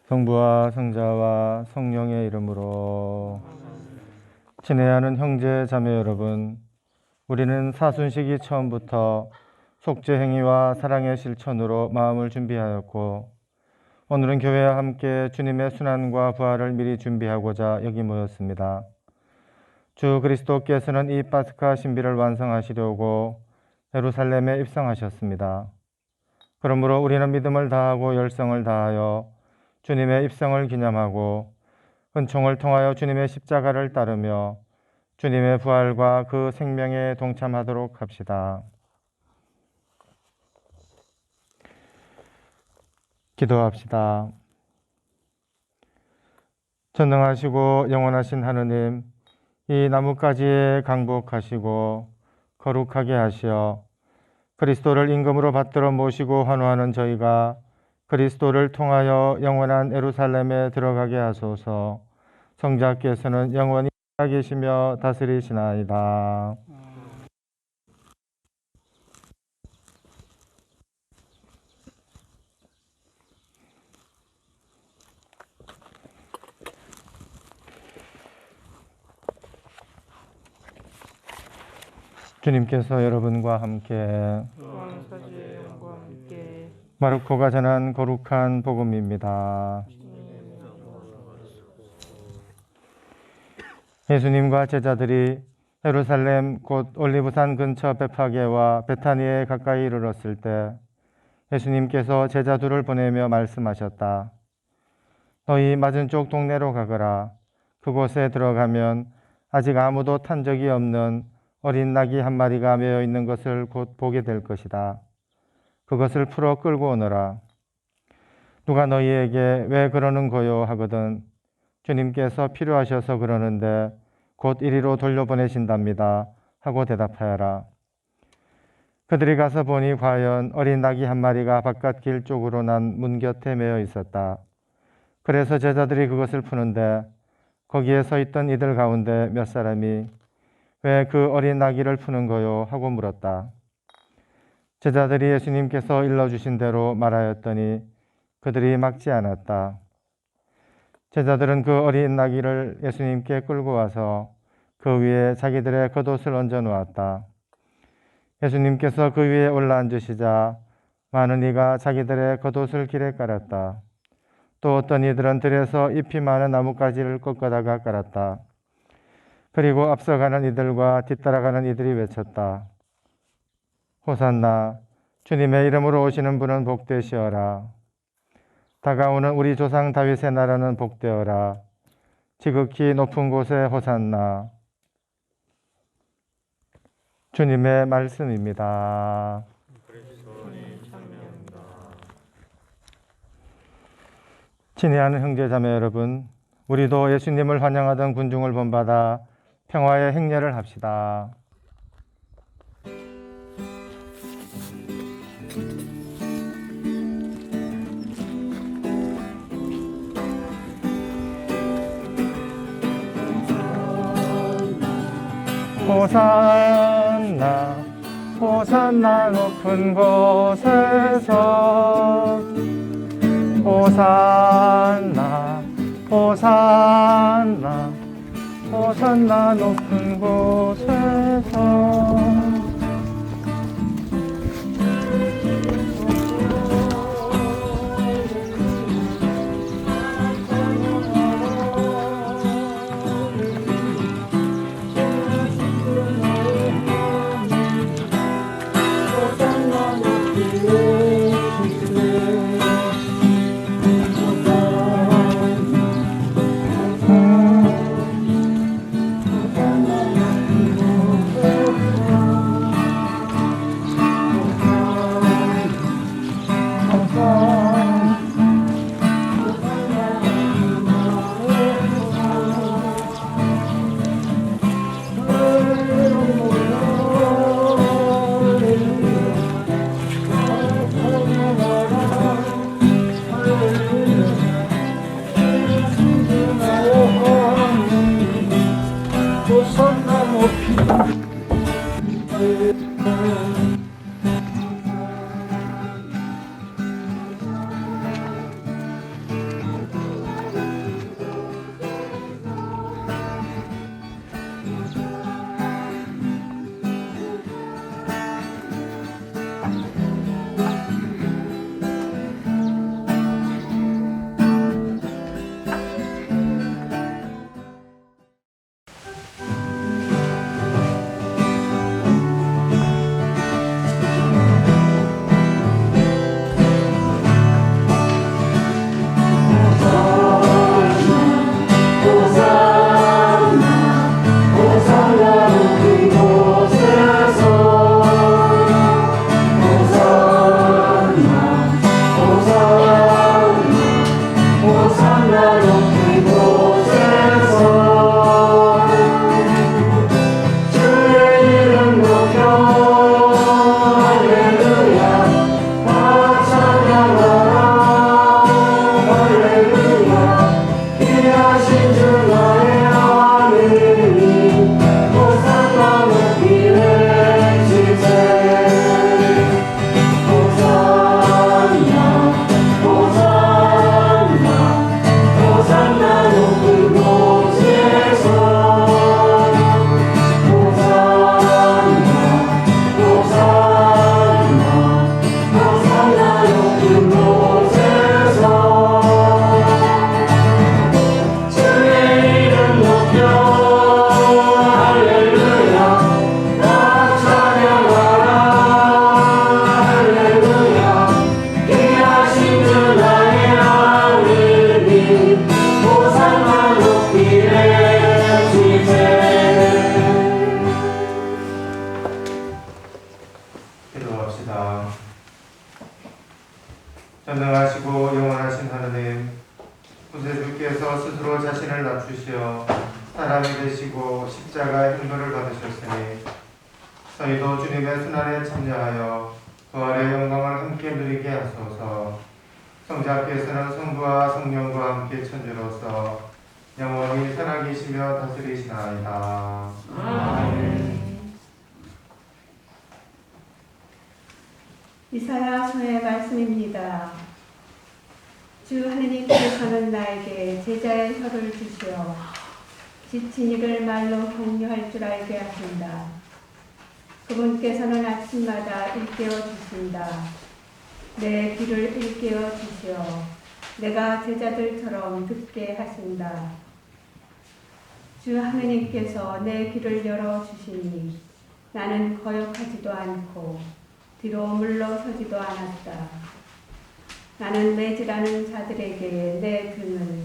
성부와 성자와 성령의 이름으로. 친애하는 형제 자매 여러분, 우리는 사순식이 처음부터 속죄 행위와 사랑의 실천으로 마음을 준비하였고, 오늘은 교회와 함께 주님의 순환과 부활을 미리 준비하고자 여기 모였습니다. 주 그리스도께서는 이 파스카 신비를 완성하시려고 예루살렘에 입성하셨습니다. 그러므로 우리는 믿음을 다하고 열성을 다하여 주님의 입성을 기념하고 은총을 통하여 주님의 십자가를 따르며 주님의 부활과 그 생명에 동참하도록 합시다. 기도합시다. 전능하시고 영원하신 하느님, 이 나뭇가지에 강복하시고 거룩하게 하시어 그리스도를 임금으로 받들어 모시고 환호하는 저희가 그리스도를 통하여 영원한 예루살렘에 들어가게 하소서. 성자께서는 영원히 살아계시며 다스리시나이다. 주님께서 여러분과 함께 마르코가 전한 거룩한 복음입니다. 예수님과 제자들이 예루살렘 곧 올리브산 근처 베파게와 베타니에 가까이 이르렀을 때 예수님께서 제자 둘을 보내며 말씀하셨다. 너희 맞은쪽 동네로 가거라. 그곳에 들어가면 아직 아무도 탄 적이 없는 어린 낙이 한 마리가 매어 있는 것을 곧 보게 될 것이다. 그것을 풀어 끌고 오너라. 누가 너희에게 왜 그러는 거요 하거든 주님께서 필요하셔서 그러는데 곧 이리로 돌려보내신답니다 하고 대답하여라. 그들이 가서 보니 과연 어린 낙이 한 마리가 바깥 길 쪽으로 난 문 곁에 매어 있었다. 그래서 제자들이 그것을 푸는데 거기에 서 있던 이들 가운데 몇 사람이 왜 그 어린 나귀를 푸는 거요 하고 물었다. 제자들이 예수님께서 일러주신 대로 말하였더니 그들이 막지 않았다. 제자들은 그 어린 나귀를 예수님께 끌고 와서 그 위에 자기들의 겉옷을 얹어 놓았다. 예수님께서 그 위에 올라앉으시자 많은 이가 자기들의 겉옷을 길에 깔았다. 또 어떤 이들은 들에서 잎이 많은 나뭇가지를 꺾어다가 깔았다. 그리고 앞서가는 이들과 뒤따라가는 이들이 외쳤다. 호산나, 주님의 이름으로 오시는 분은 복되시어라. 다가오는 우리 조상 다윗의 나라는 복되어라. 지극히 높은 곳에 호산나. 주님의 말씀입니다. 친애하는 형제자매 여러분, 우리도 예수님을 환영하던 군중을 본받아 평화의 행렬을 합시다. 호산나 호산나 높은 곳에서 호산나 호산나 호산나 높은 곳에서. 사람이 되시고 십자가의 흉노를 받으셨으니 저희도 주님의 순환에 참여하여 부활의 영광을 함께 누리게 하소서. 성자께서는 성부와 성령과 함께 천주로서 영원히 살아계시며 다스리시나이다. 아멘. 이사야서의 말씀입니다. 주 하느님께서는 나에게 제자의 혀를 주시어 지친 이를 말로 격려할 줄 알게 하신다. 그분께서는 아침마다 일깨워 주신다. 내 귀를 일깨워 주시어 내가 제자들처럼 듣게 하신다. 주 하느님께서 내 귀를 열어 주시니 나는 거역하지도 않고 뒤로 물러서지도 않았다. 나는 매질하는 자들에게 내 등을,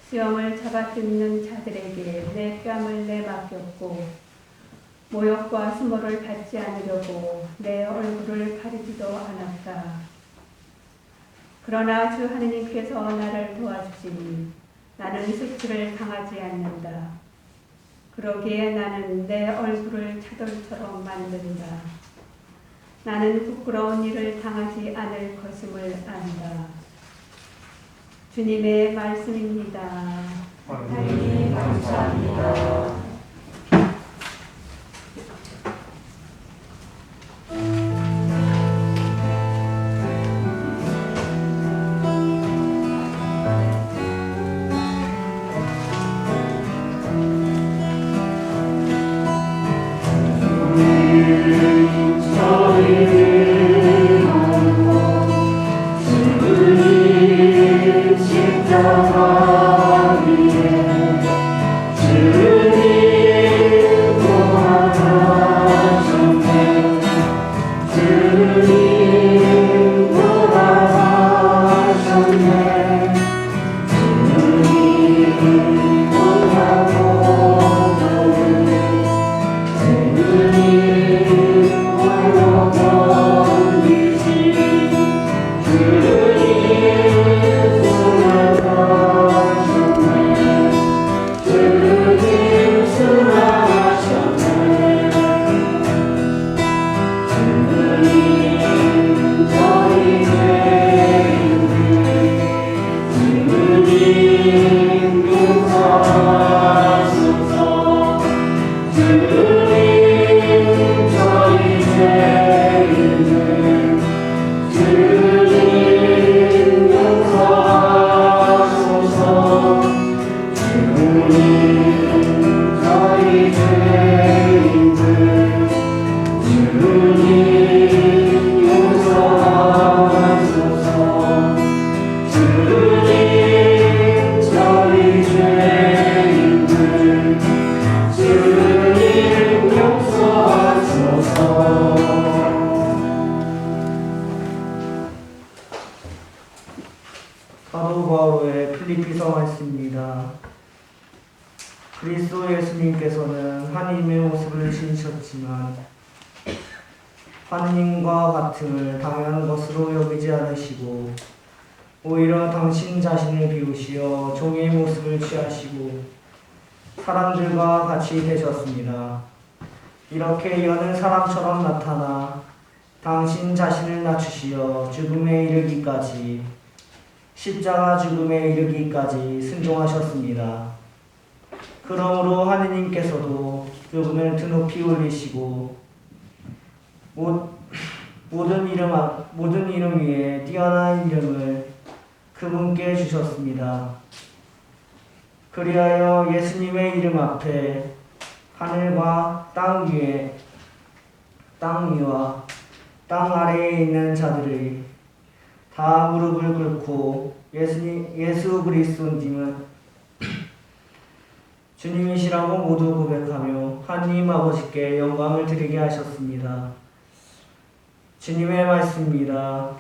수염을 잡아뜯는 자들에게 내 뺨을 내맡겼고 모욕과 수모를 받지 않으려고 내 얼굴을 가리지도 않았다. 그러나 주 하느님께서 나를 도와주시니 나는 수치를 당하지 않는다. 그러기에 나는 내 얼굴을 차돌처럼 만든다. 나는 부끄러운 일을 당하지 않을 것임을 안다. 주님의 말씀입니다. 하나님 감사합니다. 사도 바울의 필리피서 말씀입니다. 그리스도 예수님께서는 하나님의 모습을 지니셨지만 하느님과 같음을 당연한 것으로 여기지 않으시고 오히려 당신 자신을 비우시어 종의 모습을 취하시고 사람들과 같이 되셨습니다. 이렇게 여는 사람처럼 나타나 당신 자신을 낮추시어 죽음에 이르기까지 십자가 죽음에 이르기까지 순종하셨습니다. 그러므로 하느님께서도 그분을 드높이 올리시고 모든 이름 위에 뛰어난 이름을 그분께 주셨습니다. 그리하여 예수님의 이름 앞에 하늘과 땅 위와 땅 아래에 있는 자들이 다 무릎을 꿇고 예수 그리스도님은 주님이시라고 모두 고백하며 하나님 아버지께 영광을 드리게 하셨습니다. 주님의 말씀입니다.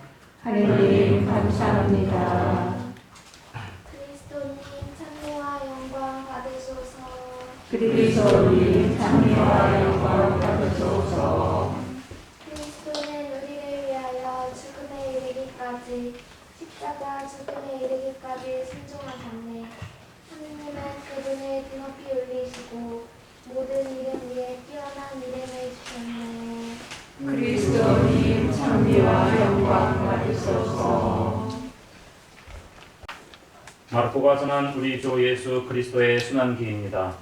하느님 감사합니다. 그리스도님 찬미와 영광 받으소서. 그리스도님 찬미와 영광 받으소서. 그리스도는 우리를 위하여 죽음에 이르기까지 십자가 죽음에 이르기까지 순종하셨네. 하느님은 그분을 높이 올리시고 모든 이름 위에 뛰어난 이름을 주셨네. 그리스도님 찬미와 영광 받으소서. 마르코가 전한 우리 주 예수 그리스도의 순환기입니다.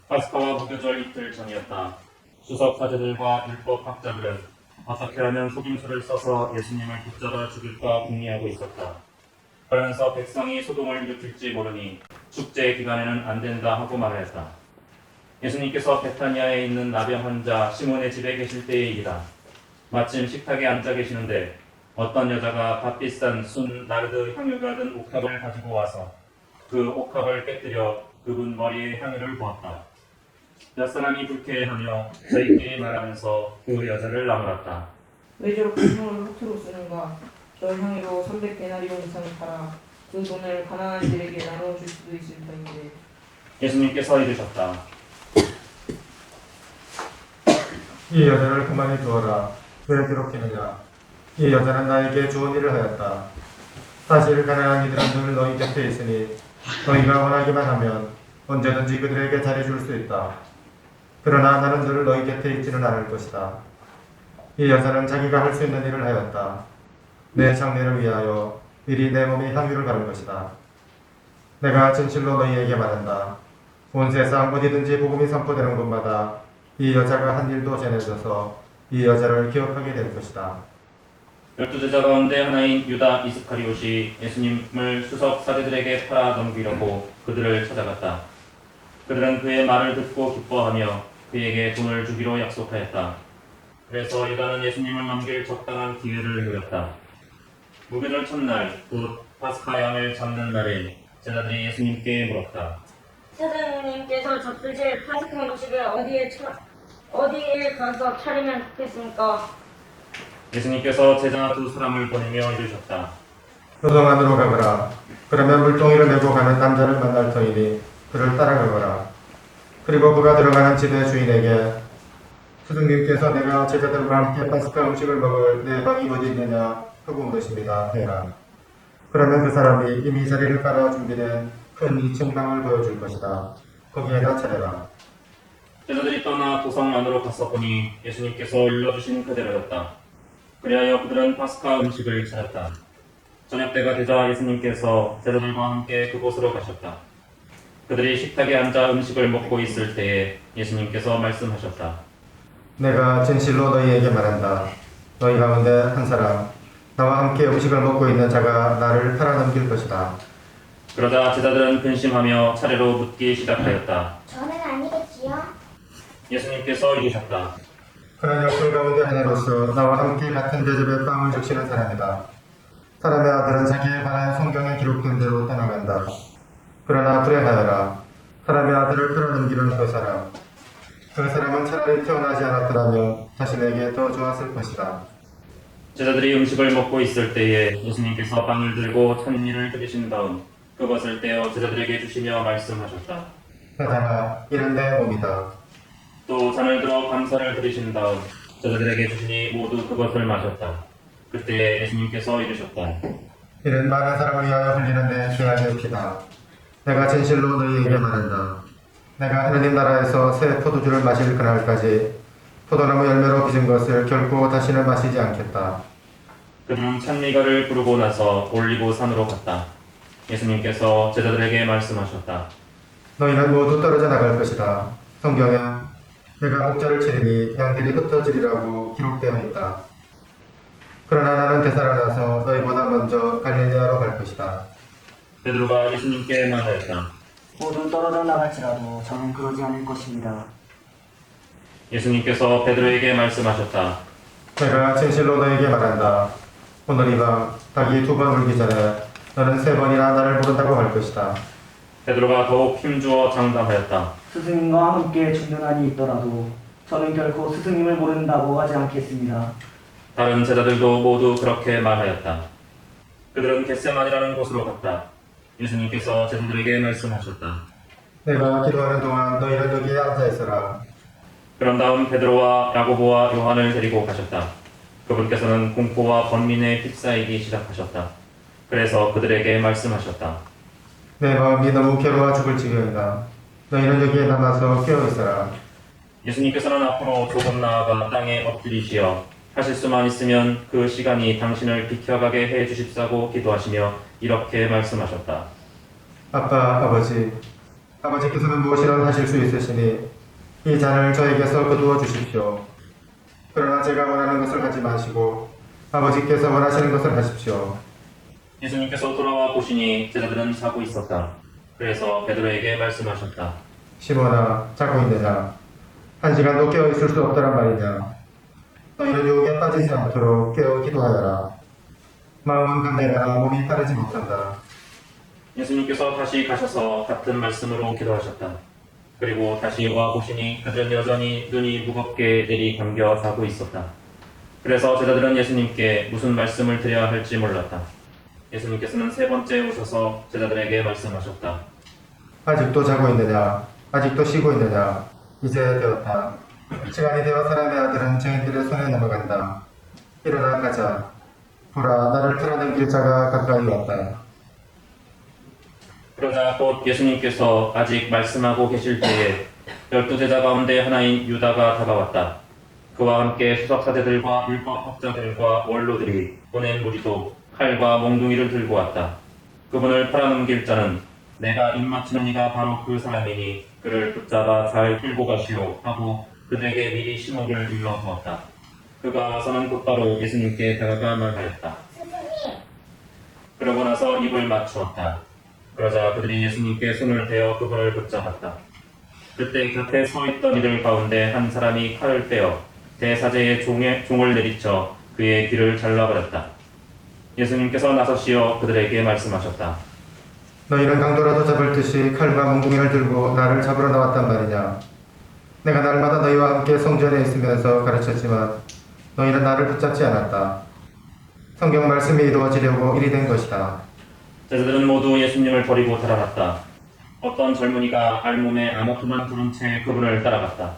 파스카와 무교절 이틀 전이었다. 수석 사제들과 율법 학자들은 어떻게 하면 속임수를 써서 예수님을 붙잡아 죽일까 궁리하고 있었다. 그러면서 백성이 소동을 일으킬지 모르니 축제 기간에는 안 된다 하고 말하였다. 예수님께서 베타니아에 있는 나병 환자 시몬의 집에 계실 때의 일이다. 마침 식탁에 앉아 계시는데 어떤 여자가 값비싼 순 나르드 향유가 든 옥합을 가지고 와서 그 옥합을 깨뜨려 그분 머리에 향유를 부었다. 몇 사람이 불쾌해하며 저희끼리 말하면서 그 여자를 나무랐다. 왜 저렇게 돈을 허투루 쓰는가? 저 향유로 300데나리온 이상을 팔아 그 돈을 가난한 이들에게 나눠줄 수도 있을 터인데. 예수님께서 이르셨다. 이 여자를 그만히 두어라. 왜 괴롭히느냐? 이 여자는 나에게 좋은 일을 하였다. 사실 가난한 이들은 늘 너희 곁에 있으니 너희가 원하기만 하면 언제든지 그들에게 잘해줄 수 있다. 그러나 나는 늘 너희 곁에 있지는 않을 것이다. 이 여자는 자기가 할 수 있는 일을 하였다. 내 장례를 위하여 미리 내 몸에 향유를 바른 것이다. 내가 진실로 너희에게 말한다. 온 세상 어디든지 복음이 선포되는 곳마다 이 여자가 한 일도 전해져서 이 여자를 기억하게 될 것이다. 12제자 가운데 하나인 유다 이스카리옷이 예수님을 수석 사제들에게 팔아 넘기려고 그들을 찾아갔다. 그들은 그의 말을 듣고 기뻐하며 그에게 돈을 주기로 약속하였다. 그래서 유다는 예수님을 넘길 적당한 기회를 노렸다. 무교절 첫날 곧 파스카 양을 잡는 날에 제자들이 예수님께 물었다. 사장님께서 접수실 파스카 음식을 어디에 가서 차리면 좋겠습니까? 예수님께서 제자 두 사람을 보내며 이르셨다. 요동 안으로 가거라. 그러면 물동이를 메고 가는 남자를 만날 터이니 그를 따라가거라. 그리고 그가 들어가는 집의 주인에게 스승님께서 내가 제자들과 함께 파스카 음식을 먹을 내 방이 어디 있느냐 하고 물으십니다. 해라. 그러면 그 사람이 이미 자리를 깔아 준비된 큰 2층 방을 보여줄 것이다. 거기에다 차려라. 제자들이 떠나 도성 안으로 갔어 보니 예수님께서 일러주신 그대로였다. 그리하여 그들은 파스카 음식을 찾았다. 저녁 때가 되자 예수님께서 제자들과 함께 그곳으로 가셨다. 그들이 식탁에 앉아 음식을 먹고 있을 때에 예수님께서 말씀하셨다. 내가 진실로 너희에게 말한다. 너희 가운데 한 사람 나와 함께 음식을 먹고 있는 자가 나를 팔아넘길 것이다. 그러자 제자들은 근심하며 차례로 묻기 시작하였다. 저는 아니겠지요? 예수님께서 이르셨다. 그러나 그 가운데 하나로서 나와 함께 같은 대접에 빵을 적시는 사람이다. 사람의 아들은 자기에 관한 성경에 기록된 대로 떠나간다. 그러나 불행하여라. 사람의 아들을 팔아넘기는 그 사람. 그 사람은 차라리 태어나지 않았더라면 자신에게 더 좋았을 것이다. 제자들이 음식을 먹고 있을 때에 예수님께서 빵을 들고 찬미를 드리신 다음 그것을 떼어 제자들에게 주시며 말씀하셨다. 세상아, 이는 내 몸이다. 또 잔을 들어 감사를 드리신 다음 제자들에게 주시니 모두 그것을 마셨다. 그때 예수님께서 이르셨다. 이는 많은 사람을 위하여 흘리는 내 죄악의 피다. 내가 진실로 너희에게 말한다. 내가 하느님 나라에서 새 포도주를 마실 그날까지 포도나무 열매로 빚은 것을 결코 다시는 마시지 않겠다. 그는 찬미가를 부르고 나서 올리브 산으로 갔다. 예수님께서 제자들에게 말씀하셨다. 너희는 모두 떨어져 나갈 것이다. 성경에 내가 목자를 치리니 양들이 흩어지리라고 기록되어 있다. 그러나 나는 되살아나서 너희보다 먼저 갈릴리아로 갈 것이다. 베드로가 예수님께 말하였다. 모두 떨어져 나갈지라도 저는 그러지 않을 것입니다. 예수님께서 베드로에게 말씀하셨다. 내가 진실로 너에게 말한다. 오늘 이 밤 닭이 2번 울기 전에 너는 3번이나 나를 모른다고 할 것이다. 베드로가 더욱 힘주어 장담하였다. 스승님과 함께 죽는 한이 있더라도 저는 결코 스승님을 모른다고 하지 않겠습니다. 다른 제자들도 모두 그렇게 말하였다. 그들은 겟세마니라는 곳으로 갔다. 예수님께서 제자들에게 말씀하셨다. 내가 기도하는 동안 너희는 여기에 앉아 있어라. 그런 다음 베드로와 야고보와 요한을 데리고 가셨다. 그분께서는 공포와 번민에 휩싸이기 시작하셨다. 그래서 그들에게 말씀하셨다. 내 마음이 너무 괴로워 죽을 지경이다. 너희는 여기에 남아서 깨어 있어라. 예수님께서는 앞으로 조금 나아가 땅에 엎드리시어 하실 수만 있으면 그 시간이 당신을 비켜가게 해 주십사고 기도하시며 이렇게 말씀하셨다. 아버지께서는 무엇이든 하실 수 있으시니 이 잔을 저에게서 거두어 주십시오. 그러나 제가 원하는 것을 하지 마시고 아버지께서 원하시는 것을 하십시오. 예수님께서 돌아와 보시니 제자들은 자고 있었다. 그래서 베드로에게 말씀하셨다. 시몬아, 자고 있느냐? 한 시간도 깨어 있을 수 없더란 말이냐? 너희는 유혹에 빠지지 않도록 깨어 기도하여라. 마음은 간대하나 몸이 따르지 못한다. 예수님께서 다시 가셔서 같은 말씀으로 기도하셨다. 그리고 다시 와 보시니 그들은 여전히 눈이 무겁게 내리감겨 자고 있었다. 그래서 제자들은 예수님께 무슨 말씀을 드려야 할지 몰랐다. 예수님께서는 세 번째 오셔서 제자들에게 말씀하셨다. 아직도 자고 있느냐? 아직도 쉬고 있느냐? 이제 되었다. 시간이 되어 사람의 아들은 죄인들의 손에 넘어간다. 일어나 가자. 보라, 나를 끌어당길 자가 가까이 왔다. 그러자 곧 예수님께서 아직 말씀하고 계실 때에 12제자 가운데 하나인 유다가 다가왔다. 그와 함께 수석사제들과 율법학자들과 원로들이 보낸 무리도 칼과 몽둥이를 들고 왔다. 그분을 팔아넘길 자는 내가 입맞추는 이가 바로 그 사람이니 그를 붙잡아 잘 끌고 가시오 하고 그들에게 미리 신호를 일러주었다. 그가 와서는 곧바로 예수님께 다가가 말하였다. 그러고 나서 입을 맞추었다. 그러자 그들이 예수님께 손을 대어 그분을 붙잡았다. 그때 곁에 서 있던 이들 가운데 한 사람이 칼을 빼어 대사제의 종을 내리쳐 그의 귀를 잘라버렸다. 예수님께서 나서시어 그들에게 말씀하셨다. 너희는 강도라도 잡을 듯이 칼과 몽둥이를 들고 나를 잡으러 나왔단 말이냐? 내가 날마다 너희와 함께 성전에 있으면서 가르쳤지만 너희는 나를 붙잡지 않았다. 성경 말씀이 이루어지려고 일이 된 것이다. 제자들은 모두 예수님을 버리고 달아났다. 어떤 젊은이가 알몸에 암호포만 두른 채 그분을 따라갔다.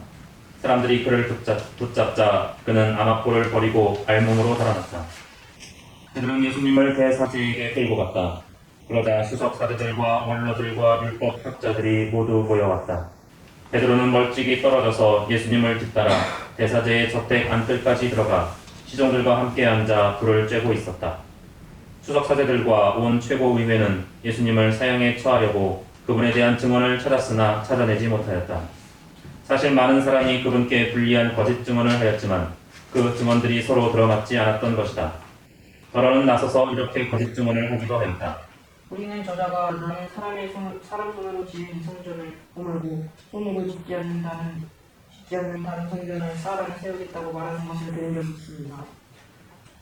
사람들이 그를 붙잡자 그는 암호포를 버리고 알몸으로 달아났다. 그들은 예수님을 대사제에게 끌고 갔다. 그러자 수석사제들과 원로들과 율법학자들이 모두 모여왔다. 베드로는 멀찍이 떨어져서 예수님을 뒤따라 대사제의 저택 안뜰까지 들어가 시종들과 함께 앉아 불을 쬐고 있었다. 수석사제들과 온 최고의회는 예수님을 사형에 처하려고 그분에 대한 증언을 찾았으나 찾아내지 못하였다. 사실 많은 사람이 그분께 불리한 거짓 증언을 하였지만 그 증언들이 서로 들어맞지 않았던 것이다. 더러는 나서서 이렇게 거짓 증언을 하기도 하였다. 우리는 저자가 나는 사람 손으로 지은 성전을 허물고 손으로 짓지 않는 다른 성전을 사람이 세우겠다고 말하는 것을 들은 적이 있습니다.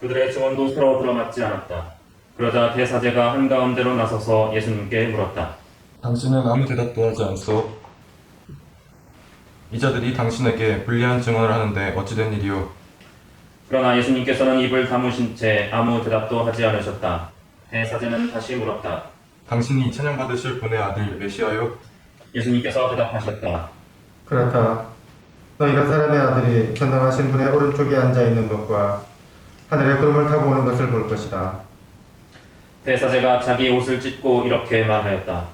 그들의 증언도 서로 들어맞지 않았다. 그러자 대사제가 한가운데로 나서서 예수님께 물었다. 당신은 아무 대답도 하지 않소? 이 자들이 당신에게 불리한 증언을 하는데 어찌된 일이오? 그러나 예수님께서는 입을 다무신 채 아무 대답도 하지 않으셨다. 대사제는 다시 물었다. 당신이 찬양받으실 분의 아들 메시아요? 예수님께서 대답하셨다. 그렇다. 너희가 사람의 아들이 전능하신 분의 오른쪽에 앉아있는 것과 하늘의 구름을 타고 오는 것을 볼 것이다. 대사제가 자기 옷을 찢고 이렇게 말하였다.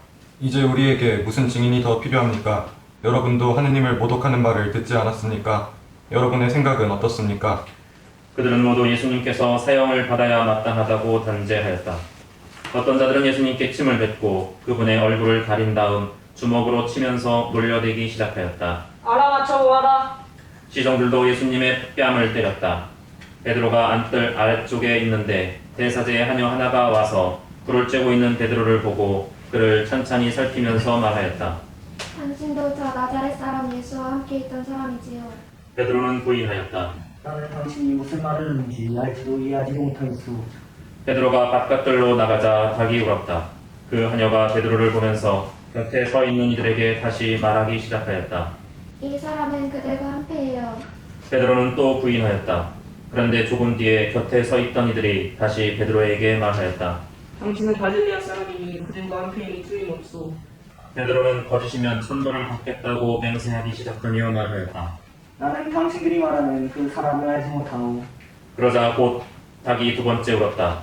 이제 우리에게 무슨 증인이 더 필요합니까? 여러분도 하느님을 모독하는 말을 듣지 않았습니까? 여러분의 생각은 어떻습니까? 그들은 모두 예수님께서 사형을 받아야 마땅하다고 단죄하였다. 어떤 자들은 예수님께 침을 뱉고 그분의 얼굴을 가린 다음 주먹으로 치면서 놀려대기 시작하였다. 알아맞혀 보아라. 시종들도 예수님의 뺨을 때렸다. 베드로가 안뜰 아래쪽에 있는데 대사제의 하녀 하나가 와서 불을 쬐고 있는 베드로를 보고 그를 찬찬히 살피면서 말하였다. 당신도 저 나자렛 사람 예수와 함께 있던 사람이지요. 베드로는 부인하였다. 나는 당신이 무슨 말을 하는지 알지도 이해하지도 못하겠소. 베드로가 바깥들로 나가자 닭이 울었다. 그 하녀가 베드로를 보면서 곁에 서 있는 이들에게 다시 말하기 시작하였다. 이 사람은 그들과 함께해요. 베드로는 또 부인하였다. 그런데 조금 뒤에 곁에 서 있던 이들이 다시 베드로에게 말하였다. 당신은 갈릴리아 사람이니 그들과 함께이니 틀림없소. 베드로는 거짓이면 천벌을 받겠다고 맹세하기 시작하며 말하였다. 나는 당신들이 말하는 그 사람을 알지 못하오. 그러자 곧 닭이 두 번째 울었다.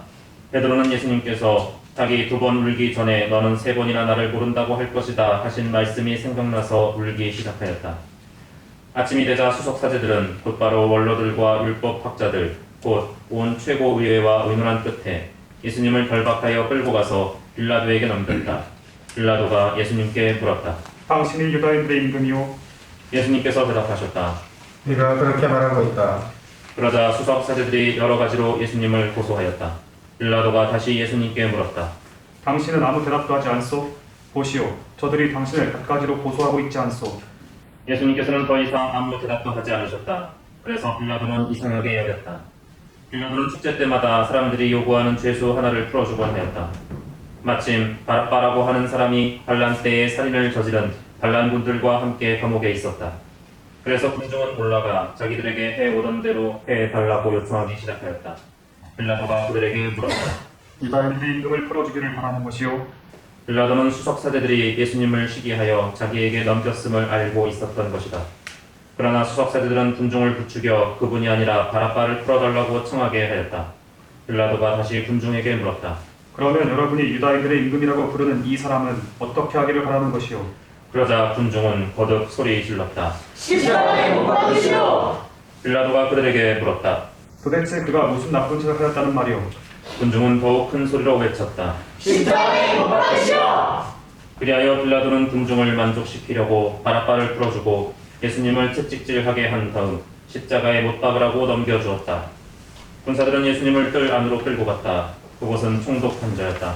베드로는 예수님께서 닭이 2번 울기 전에 너는 3번이나 나를 모른다고 할 것이다 하신 말씀이 생각나서 울기 시작하였다. 아침이 되자 수석사제들은 곧바로 원로들과 율법학자들 곧 온 최고의회와 의논한 끝에 예수님을 결박하여 끌고 가서 빌라도에게 넘겼다. 빌라도가 예수님께 물었다. 당신이 유다인들의 임금이요? 예수님께서 대답하셨다. 네가 그렇게 말하고 있다. 그러자 수석사제들이 여러 가지로 예수님을 고소하였다. 빌라도가 다시 예수님께 물었다. 당신은 아무 대답도 하지 않소? 보시오, 저들이 당신을 갖가지로 고소하고 있지 않소? 예수님께서는 더 이상 아무 대답도 하지 않으셨다. 그래서 빌라도는 이상하게 여겼다. 빌라도는 축제 때마다 사람들이 요구하는 죄수 하나를 풀어주곤 하였다. 마침 바라바라고 하는 사람이 반란 때에 살인을 저지른 반란군들과 함께 감옥에 있었다. 그래서 군중은 올라가 자기들에게 해오던 대로 해달라고 요청하기 시작하였다. 빌라도가 그들에게 물었다. 유다인들의 임금을 풀어주기를 바라는 것이요? 빌라도는 수석사제들이 예수님을 시기하여 자기에게 넘겼음을 알고 있었던 것이다. 그러나 수석사제들은 군중을 부추겨 그분이 아니라 바라바를 풀어달라고 청하게 하였다. 빌라도가 다시 군중에게 물었다. 그러면 여러분이 유다인들의 임금이라고 부르는 이 사람은 어떻게 하기를 바라는 것이요? 그러자 군중은 거듭 소리 질렀다. 십자가에 못 박으시오. 빌라도가 그들에게 물었다. 도대체 그가 무슨 나쁜 짓을 하였다는 말이오? 군중은 더욱 큰 소리로 외쳤다. 십자가에 못 박으시오. 그리하여 빌라도는 군중을 만족시키려고 바라바를 풀어주고 예수님을 채찍질하게 한 다음 십자가에 못 박으라고 넘겨주었다. 군사들은 예수님을 뜰 안으로 끌고 갔다. 그곳은 총독 판자였다.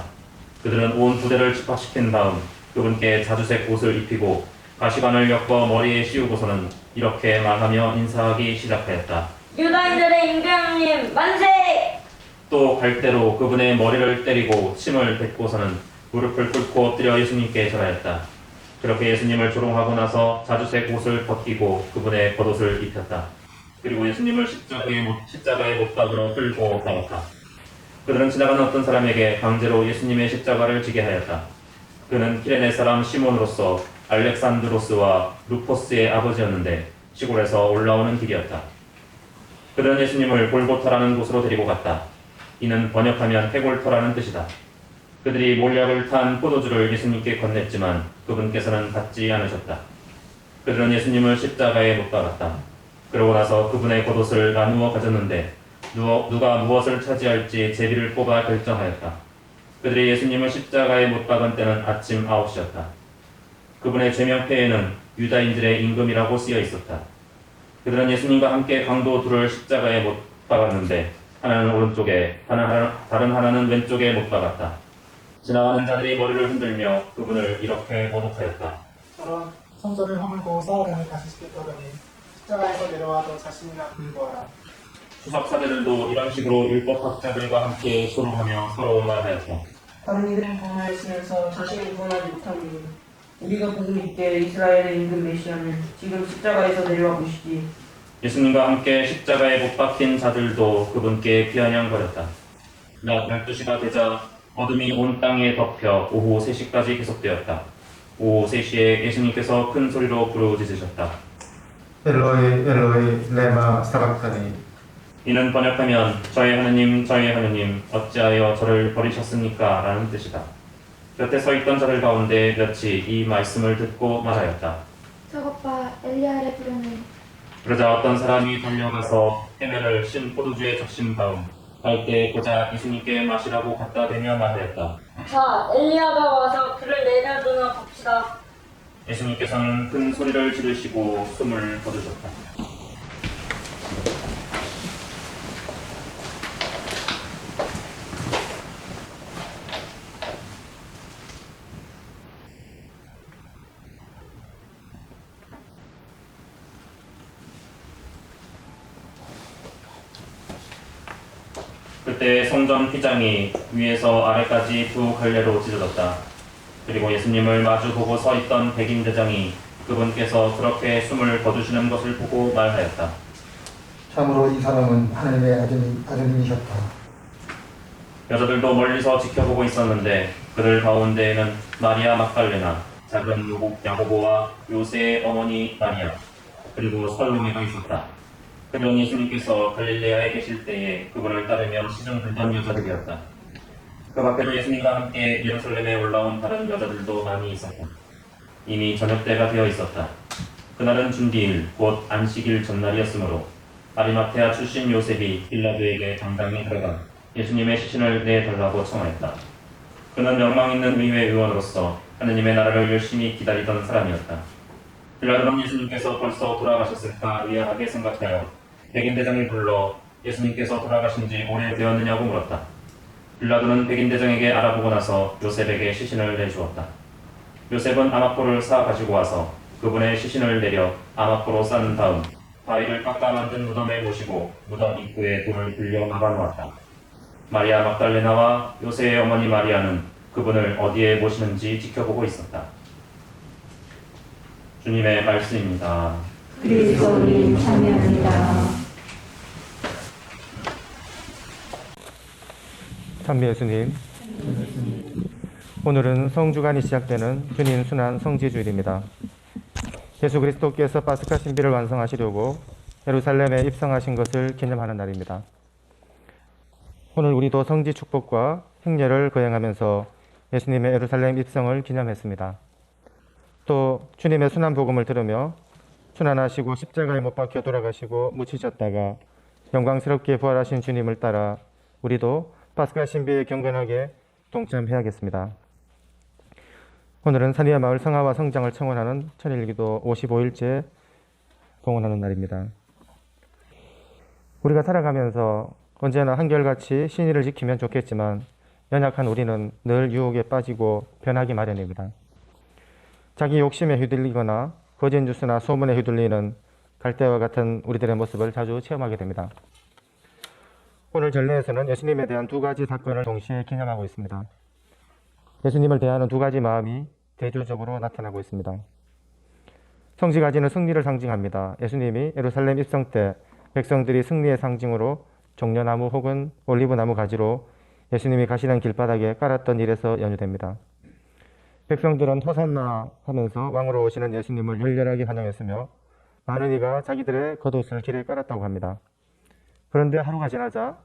그들은 온 부대를 집합시킨 다음 그분께 자주색 옷을 입히고 가시관을 엮어 머리에 씌우고서는 이렇게 말하며 인사하기 시작하였다. 유다인들의 임금님 만세! 또 갈대로 그분의 머리를 때리고 침을 뱉고서는 무릎을 꿇고 엎드려 예수님께 절하였다. 그렇게 예수님을 조롱하고 나서 자주색 옷을 벗기고 그분의 겉옷을 입혔다. 그리고 예수님을 십자가에 못 박으러 끌고 나갔다. 그들은 지나가는 어떤 사람에게 강제로 예수님의 십자가를 지게 하였다. 그는 키레네 사람 시몬으로서 알렉산드로스와 루포스의 아버지였는데 시골에서 올라오는 길이었다. 그들은 예수님을 골고타라는 곳으로 데리고 갔다. 이는 번역하면 해골터라는 뜻이다. 그들이 몰약을 탄 포도주를 예수님께 건넸지만 그분께서는 받지 않으셨다. 그들은 예수님을 십자가에 못 박았다. 그러고 나서 그분의 겉옷을 나누어 가졌는데 누가 무엇을 차지할지 제비를 뽑아 결정하였다. 그들이 예수님을 십자가에 못 박은 때는 아침 9시였다. 그분의 죄명패에는 유다인들의 임금이라고 쓰여 있었다. 그들은 예수님과 함께 강도 둘을 십자가에 못 박았는데 하나는 오른쪽에 다른 하나는 왼쪽에 못 박았다. 지나가는 자들이 머리를 흔들며 그분을 이렇게 모독하였다. 저런 성전을 허물고 사흘간을 다시 시켰더니 십자가에서 내려와도 자신이나 불구하라. 수석사제들도 이런 식으로 율법학자들과 함께 소롱하며 서로 말하였다. 다른 이들은 구원하였으면서 자신은 구원하지 못하니 우리가 복음 있게 이스라엘의 임금 메시아는 지금 십자가에서 내려와 보시지. 예수님과 함께 십자가에 못 박힌 자들도 그분께 비아냥거렸다. 낮 12시가 되자 어둠이 온 땅에 덮여 오후 3시까지 계속되었다. 오후 3시에 예수님께서 큰 소리로 부르짖으셨다. 엘로이 엘로이 레마 사박타니. 이는 번역하면 저의 하느님 어찌하여 저를 버리셨습니까? 라는 뜻이다. 곁에 서 있던 자들 가운데 몇이 이 말씀을 듣고 말하였다. 저것 봐, 엘리야를 부르네. 그러자 어떤 사람이 달려가서 해면을 신 포도주에 적신 다음 갈대에 꽂아 예수님께 마시라고 갖다 대며 말하였다. 자, 엘리야가 와서 그를 내려주나 봅시다. 예수님께서는 큰 소리를 지르시고 숨을 거두셨다. 그때 성전 휘장이 위에서 아래까지 두 갈래로 찢어졌다. 그리고 예수님을 마주보고 서 있던 백인 대장이 그분께서 그렇게 숨을 거두시는 것을 보고 말하였다. 참으로 이 사람은 하나님의 아들님이셨다. 여자들도 멀리서 지켜보고 있었는데 그들 가운데에는 마리아 막달레나, 작은 야고보와 요새의 어머니 마리아, 그리고 살로메가 있었다. 그는 예수님께서 갈릴레아에 계실 때에 그분을 따르며 시중 들던 여자들이었다. 그 밖에도 예수님과 함께 예루살렘에 올라온 다른 여자들도 많이 있었다. 이미 저녁 때가 되어 있었다. 그날은 준디일 곧 안식일 전날이었으므로 아리마테아 출신 요셉이 빌라도에게 당당히 들어가 예수님의 시신을 내달라고 청하였다. 그는 명망 있는 의회 의원으로서 하느님의 나라를 열심히 기다리던 사람이었다. 빌라도는 예수님께서 벌써 돌아가셨을까 의아하게 생각하여 백인대장을 불러 예수님께서 돌아가신 지 오래되었느냐고 물었다. 빌라도는 백인대장에게 알아보고 나서 요셉에게 시신을 내주었다. 요셉은 아마포를 사 가지고 와서 그분의 시신을 내려 아마포로 싼 다음 다리를 깎아 만든 무덤에 모시고 무덤 입구에 돌을 들려 막아놓았다. 마리아 막달레나와 요셉의 어머니 마리아는 그분을 어디에 모시는지 지켜보고 있었다. 주님의 말씀입니다. 그리스도님 찬양합니다. 찬미 예수님, 오늘은 성주간이 시작되는 주님 순환 성지주일입니다. 예수 그리스도께서 파스카 신비를 완성하시려고 예루살렘에 입성하신 것을 기념하는 날입니다. 오늘 우리도 성지 축복과 행렬을 거행하면서 예수님의 예루살렘 입성을 기념했습니다. 또 주님의 순환 복음을 들으며 순환하시고 십자가에 못 박혀 돌아가시고 묻히셨다가 영광스럽게 부활하신 주님을 따라 우리도 파스카 신비에 경건하게 동참해야겠습니다. 오늘은 산리아 마을 성화와 성장을 청원하는 천일기도 55일째 봉헌하는 날입니다. 우리가 살아가면서 언제나 한결같이 신의를 지키면 좋겠지만 연약한 우리는 늘 유혹에 빠지고 변하기 마련입니다. 자기 욕심에 휘둘리거나 거짓 뉴스나 소문에 휘둘리는 갈대와 같은 우리들의 모습을 자주 체험하게 됩니다. 오늘 전례에서는 예수님에 대한 두 가지 사건을 동시에 기념하고 있습니다. 예수님을 대하는 두 가지 마음이 대조적으로 나타나고 있습니다. 성지가지는 승리를 상징합니다. 예수님이 예루살렘 입성 때 백성들이 승리의 상징으로 종려나무 혹은 올리브나무 가지로 예수님이 가시는 길바닥에 깔았던 일에서 연유됩니다. 백성들은 호산나 하면서 왕으로 오시는 예수님을 열렬하게 환영했으며 많은 이가 자기들의 겉옷을 길에 깔았다고 합니다. 그런데 하루가 지나자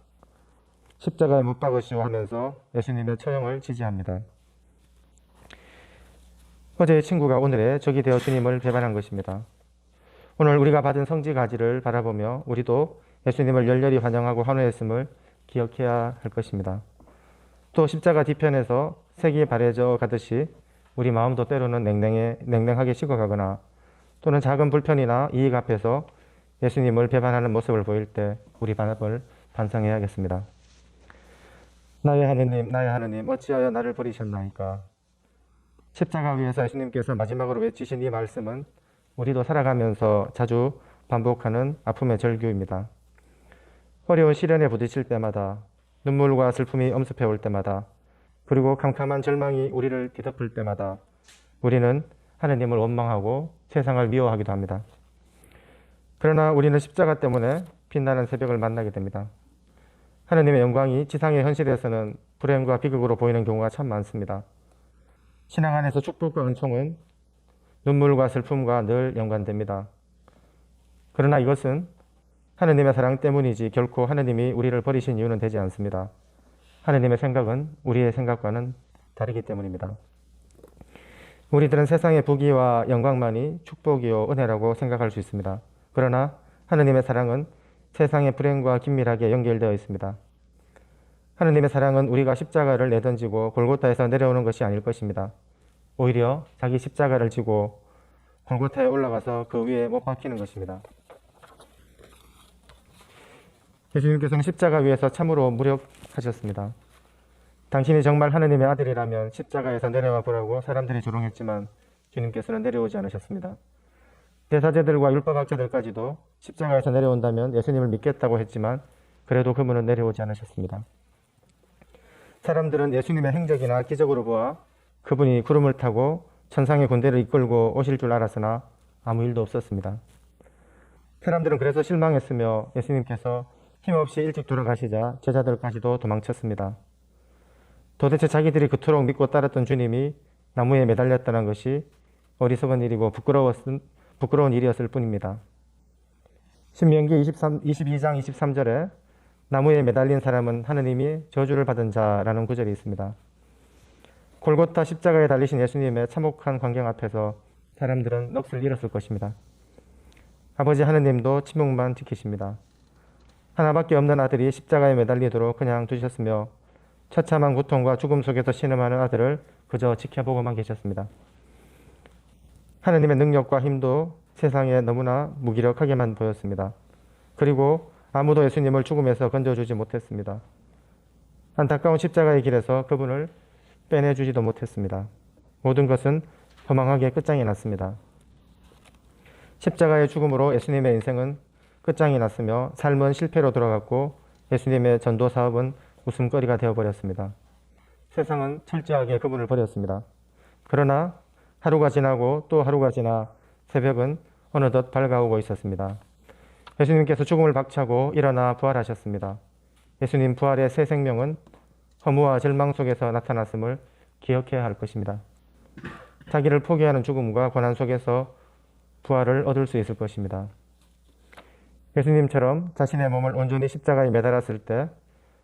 십자가에 못 박으시오 하면서 예수님의 처형을 지지합니다. 어제의 친구가 오늘의 적이 되어 주님을 배반한 것입니다. 오늘 우리가 받은 성지가지를 바라보며 우리도 예수님을 열렬히 환영하고 환호했음을 기억해야 할 것입니다. 또 십자가 뒤편에서 색이 바래져 가듯이 우리 마음도 때로는 냉랭하게 식어가거나 또는 작은 불편이나 이익 앞에서 예수님을 배반하는 모습을 보일 때 우리 마음을 반성해야겠습니다. 나의 하느님, 어찌하여 나를 버리셨나이까? 십자가 위에서 예수님께서 마지막으로 외치신 이 말씀은 우리도 살아가면서 자주 반복하는 아픔의 절규입니다. 어려운 시련에 부딪힐 때마다, 눈물과 슬픔이 엄습해 올 때마다, 그리고 캄캄한 절망이 우리를 뒤덮을 때마다 우리는 하느님을 원망하고 세상을 미워하기도 합니다. 그러나 우리는 십자가 때문에 빛나는 새벽을 만나게 됩니다. 하느님의 영광이 지상의 현실에서는 불행과 비극으로 보이는 경우가 참 많습니다. 신앙 안에서 축복과 은총은 눈물과 슬픔과 늘 연관됩니다. 그러나 이것은 하느님의 사랑 때문이지 결코 하느님이 우리를 버리신 이유는 되지 않습니다. 하느님의 생각은 우리의 생각과는 다르기 때문입니다. 우리들은 세상의 부귀와 영광만이 축복이요 은혜라고 생각할 수 있습니다. 그러나 하느님의 사랑은 세상의 불행과 긴밀하게 연결되어 있습니다. 하느님의 사랑은 우리가 십자가를 내던지고 골고타에서 내려오는 것이 아닐 것입니다. 오히려 자기 십자가를 지고 골고타에 올라가서 그 위에 못 박히는 것입니다. 예수님께서는 십자가 위에서 참으로 무력하셨습니다. 당신이 정말 하느님의 아들이라면 십자가에서 내려와 보라고 사람들이 조롱했지만 주님께서는 내려오지 않으셨습니다. 대사제들과 율법학자들까지도 십자가에서 내려온다면 예수님을 믿겠다고 했지만 그래도 그분은 내려오지 않으셨습니다. 사람들은 예수님의 행적이나 기적으로 보아 그분이 구름을 타고 천상의 군대를 이끌고 오실 줄 알았으나 아무 일도 없었습니다. 사람들은 그래서 실망했으며 예수님께서 힘없이 일찍 돌아가시자 제자들까지도 도망쳤습니다. 도대체 자기들이 그토록 믿고 따랐던 주님이 나무에 매달렸다는 것이 어리석은 일이고 부끄러운 일이었을 뿐입니다. 신명기 22장 23절에 나무에 매달린 사람은 하느님이 저주를 받은 자라는 구절이 있습니다. 골고타 십자가에 달리신 예수님의 참혹한 광경 앞에서 사람들은 넋을 잃었을 것입니다. 아버지 하느님도 침묵만 지키십니다. 하나밖에 없는 아들이 십자가에 매달리도록 그냥 두셨으며 처참한 고통과 죽음 속에서 신음하는 아들을 그저 지켜보고만 계셨습니다. 하느님의 능력과 힘도 세상에 너무나 무기력하게만 보였습니다. 그리고 아무도 예수님을 죽음에서 건져주지 못했습니다. 안타까운 십자가의 길에서 그분을 빼내주지도 못했습니다. 모든 것은 허망하게 끝장이 났습니다. 십자가의 죽음으로 예수님의 인생은 끝장이 났으며 삶은 실패로 돌아갔고 예수님의 전도 사업은 웃음거리가 되어버렸습니다. 세상은 철저하게 그분을 버렸습니다. 그러나 하루가 지나고 또 하루가 지나 새벽은 어느덧 밝아오고 있었습니다. 예수님께서 죽음을 박차고 일어나 부활하셨습니다. 예수님 부활의 새 생명은 허무와 절망 속에서 나타났음을 기억해야 할 것입니다. 자기를 포기하는 죽음과 고난 속에서 부활을 얻을 수 있을 것입니다. 예수님처럼 자신의 몸을 온전히 십자가에 매달았을 때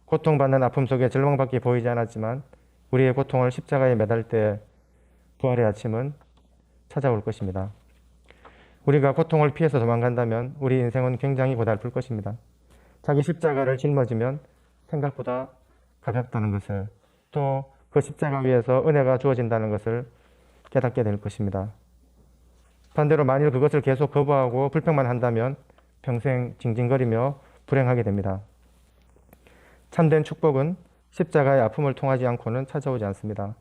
고통받는 아픔 속에 절망밖에 보이지 않았지만 우리의 고통을 십자가에 매달 때 부활의 아침은 찾아올 것입니다. 우리가 고통을 피해서 도망간다면 우리 인생은 굉장히 고달플 것입니다. 자기 십자가를 짊어지면 생각보다 가볍다는 것을, 또 그 십자가 위에서 은혜가 주어진다는 것을 깨닫게 될 것입니다. 반대로 만일 그것을 계속 거부하고 불평만 한다면 평생 징징거리며 불행하게 됩니다. 참된 축복은 십자가의 아픔을 통하지 않고는 찾아오지 않습니다.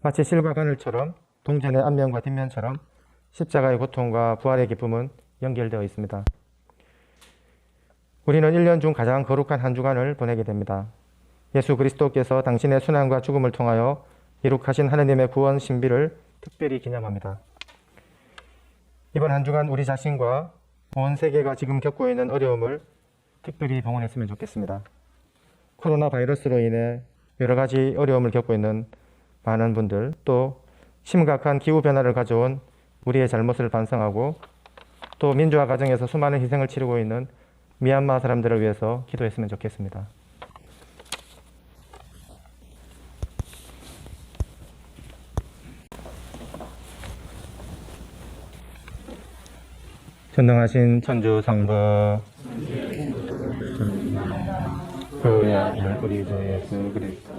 마치 실과 바늘처럼 동전의 앞면과 뒷면처럼 십자가의 고통과 부활의 기쁨은 연결되어 있습니다. 우리는 1년 중 가장 거룩한 한 주간을 보내게 됩니다. 예수 그리스도께서 당신의 순환과 죽음을 통하여 이룩하신 하느님의 구원 신비를 특별히 기념합니다. 이번 한 주간 우리 자신과 온 세계가 지금 겪고 있는 어려움을 특별히 봉헌했으면 좋겠습니다. 코로나 바이러스로 인해 여러 가지 어려움을 겪고 있는 많은 분들, 또 심각한 기후변화를 가져온 우리의 잘못을 반성하고 또 민주화 과정에서 수많은 희생을 치르고 있는 미얀마 사람들을 위해서 기도했으면 좋겠습니다. 전능하신 천주 성부 그의 아들 우리 주 예수 그리스도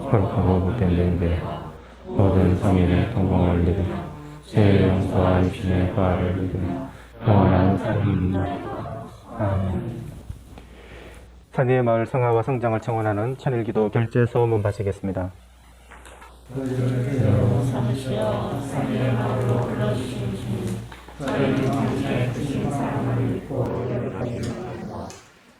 거룩하고 복된 맹배 모든 성인의 통공을 믿으며 죄의 용서와 육신의 부활을 믿으며 영원한 삶을 아멘. 산위의 마을 성화와 성장을 청원하는 천일기도 결제 소원문 바치겠습니다. 산위의 마을로 불러주신 주님, 저희는 당신의 크신 사랑을 믿고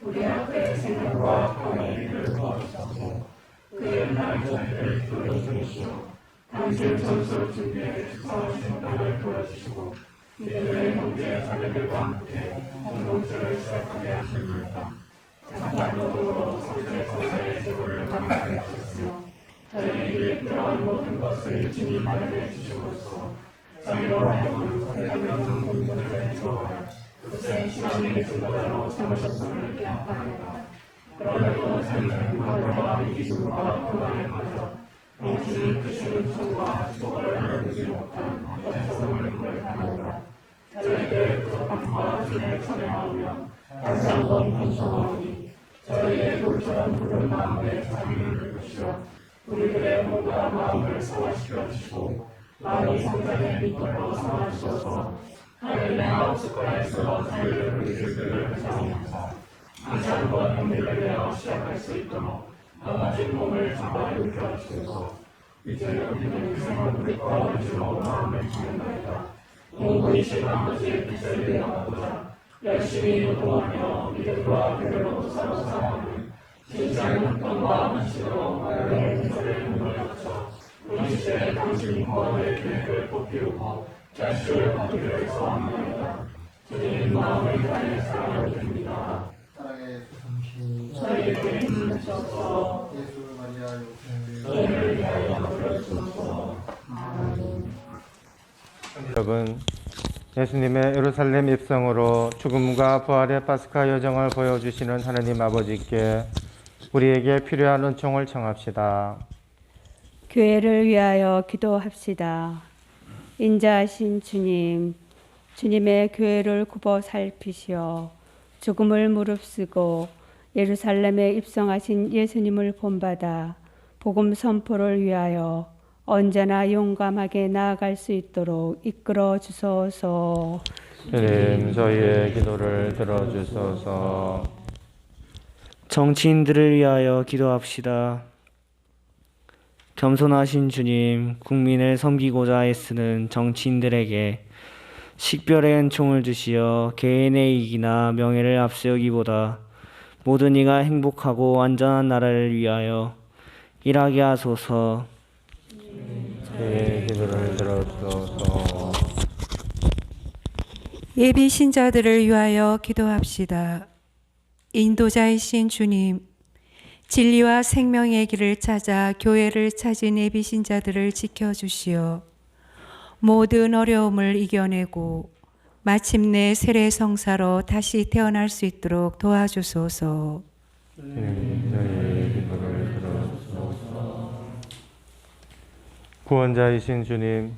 우리 앞에 생명과 평안의 길을 도와주시고 그의 날 전를 불러주시오. 당신 전술 준비에 축사하신 나를 불러주시고 이들의 형제 자매들과 함께 공동체를 시작하게 하십니다. 장관노동으로 성실의 제도를 감당해 주시며 저희에게 필요한 모든 것을 주님 마련해 주시옵소서. 저희로 하여금 세상의 공동체를 주어가 그새 시간의 증거로 삼으셨음을 기억합니다. 그러므로 저희는 과거와 기술과 평안을 가져 당신이 크신 수와 축복을 나누지 못한 어리석음을 고백합니다. 저희에게 부족함과 주의 전해하며 다시 한번 반성하오니 저희의 돌처럼 부른 마음에 자비를 베푸시어 우리들의 몸과 마음을 성화시켜 주시고 마음이 성장의 빛으로 삼아주셔서 하늘의 아홉수가에서 자유를 누리시기를 회상합니다. 다시 한번 힘들게 시작할 수 있도록 나아진 몸을 잡아 일으켜 주셔서 이제 우리는 그 생활들과 의지로 마음을 기운하였다. 공부이신 아버지의 뜻을 이행하고자 열심히 노동하며 믿음과 배려로 서로 사랑하는 진지한 협동과 헌신으로 나의 행사를 공부하셔 동시에 당신이 거하는 계획을 뽑히고 결실을 받기를 소원합니다. 주님 마음을 다해 사랑합니다. 사랑의 저희를 부르소서. 예수 마리아 저희를 위하여 부르소서. 여러분, 예수님의 예루살렘 입성으로 죽음과 부활의 파스카 여정을 보여주시는 하느님 아버지께 우리에게 필요한 은총을 청합시다. 교회를 위하여 기도합시다. 인자하신 주님, 주님의 교회를 굽어 살피시어 죽음을 무릅쓰고 예루살렘에 입성하신 예수님을 본받아 복음 선포를 위하여 언제나 용감하게 나아갈 수 있도록 이끌어 주소서. 주님, 저희의 기도를 들어주소서. 정치인들을 위하여 기도합시다. 겸손하신 주님, 국민을 섬기고자 애쓰는 정치인들에게 식별의 은총을 주시어 개인의 이익이나 명예를 앞세우기보다 모든 이가 행복하고 안전한 나라를 위하여 일하게 하소서. 저희의 기도를 들어주소서. 예비 신자들을 위하여 기도합시다. 인도자이신 주님, 진리와 생명의 길을 찾아 교회를 찾은 예비 신자들을 지켜주시어 모든 어려움을 이겨내고 마침내 세례 성사로 다시 태어날 수 있도록 도와주소서. 주님, 저희의 기도를 들어주소서. 구원자이신 주님,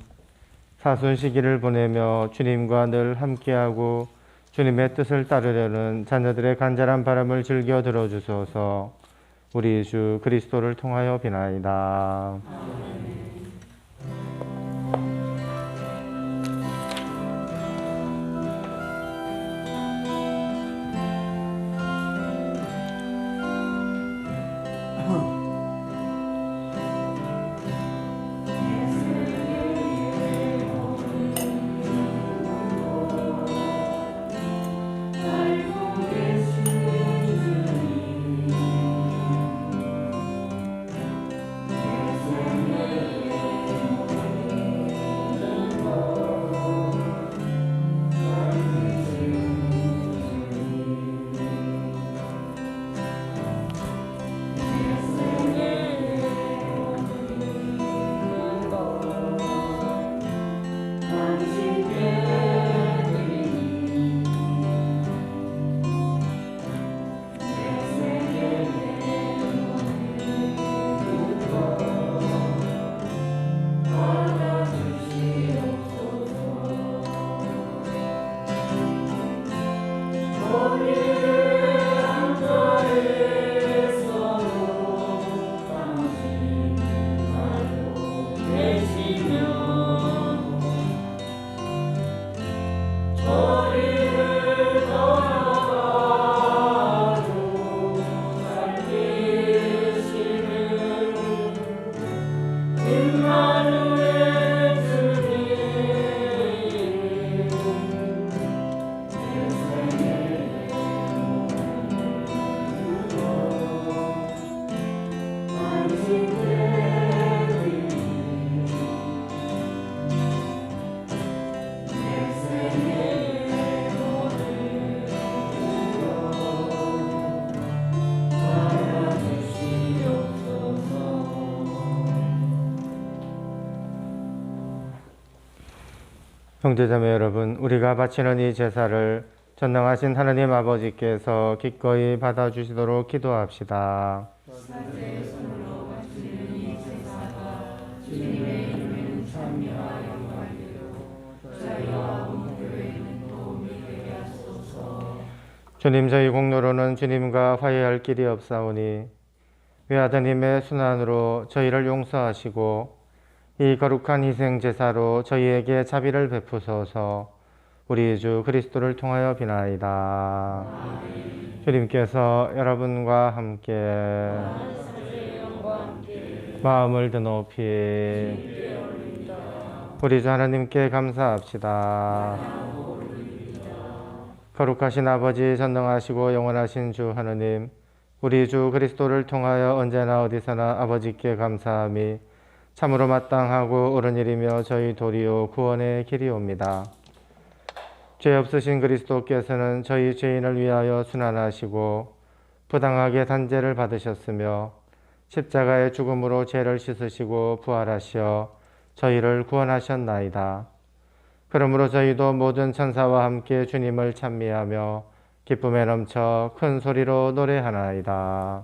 사순 시기를 보내며 주님과 늘 함께하고 주님의 뜻을 따르려는 자녀들의 간절한 바람을 즐겨 들어주소서. 우리 주 그리스도를 통하여 비나이다. 형제자매 여러분, 우리가 바치는 이 제사를 전능하신 하나님 아버지께서 기꺼이 받아주시도록 기도합시다. 주님, 저희 공로로는 주님과 화해할 길이 없사오니 외아드님의 순환으로 저희를 용서하시고 이 거룩한 희생 제사로 저희에게 자비를 베푸소서. 우리 주 그리스도를 통하여 비나이다. 주님께서 여러분과 함께 마음을 드높이 우리 주 하나님께 감사합시다. 거룩하신 아버지, 전능하시고 영원하신 주 하느님, 우리 주 그리스도를 통하여 언제나 어디서나 아버지께 감사함이 참으로 마땅하고 옳은 일이며 저희 도리요 구원의 길이옵니다. 죄 없으신 그리스도께서는 저희 죄인을 위하여 순환하시고 부당하게 단죄를 받으셨으며 십자가의 죽음으로 죄를 씻으시고 부활하시어 저희를 구원하셨나이다. 그러므로 저희도 모든 천사와 함께 주님을 찬미하며 기쁨에 넘쳐 큰 소리로 노래하나이다.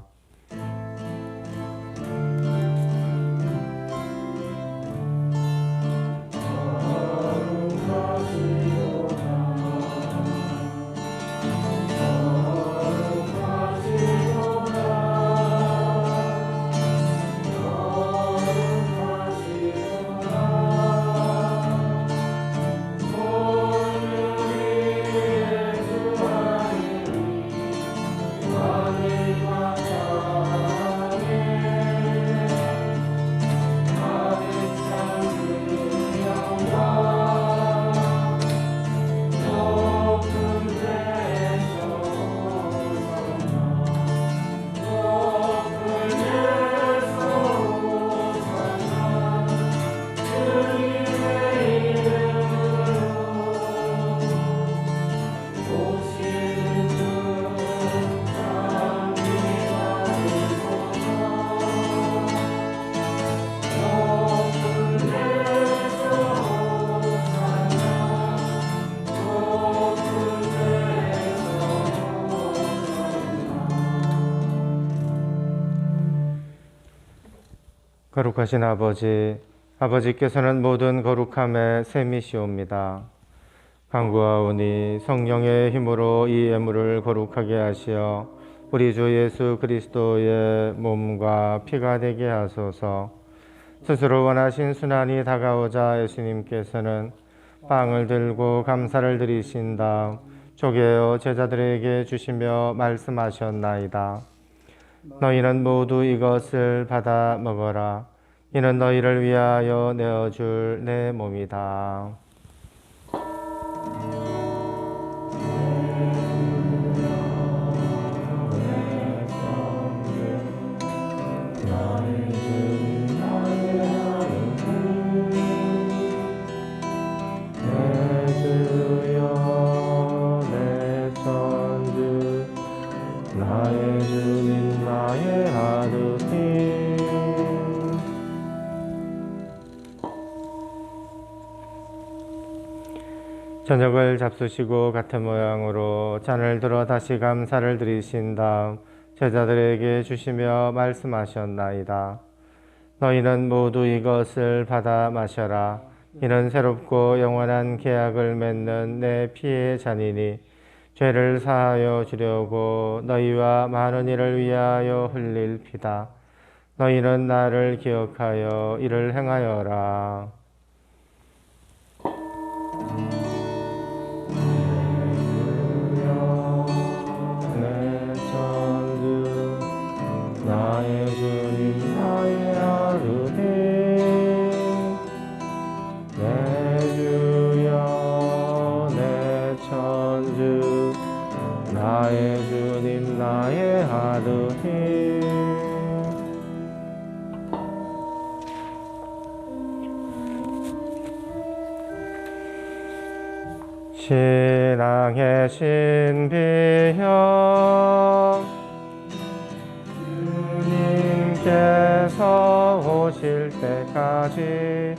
거룩하신 아버지께서는 모든 거룩함의 셈이시옵니다. 간구하오니 성령의 힘으로 이 예물을 거룩하게 하시어 우리 주 예수 그리스도의 몸과 피가 되게 하소서. 스스로 원하신 순환이 다가오자 예수님께서는 빵을 들고 감사를 드리신 다음 쪼개어 제자들에게 주시며 말씀하셨나이다. 너희는 모두 이것을 받아 먹어라. 이는 너희를 위하여 내어줄 내 몸이다. 저녁을 잡수시고 같은 모양으로 잔을 들어 다시 감사를 드리신 다음 제자들에게 주시며 말씀하셨나이다. 너희는 모두 이것을 받아 마셔라. 이는 새롭고 영원한 계약을 맺는 내 피의 잔이니 죄를 사하여 주려고 너희와 많은 이를 위하여 흘릴 피다. 너희는 나를 기억하여 이를 행하여라. 나의 주님 나의 아르비 내 주여 내 천주 나의 주님 나의 아르비 신앙의 신비여 주님께서 오실 때까지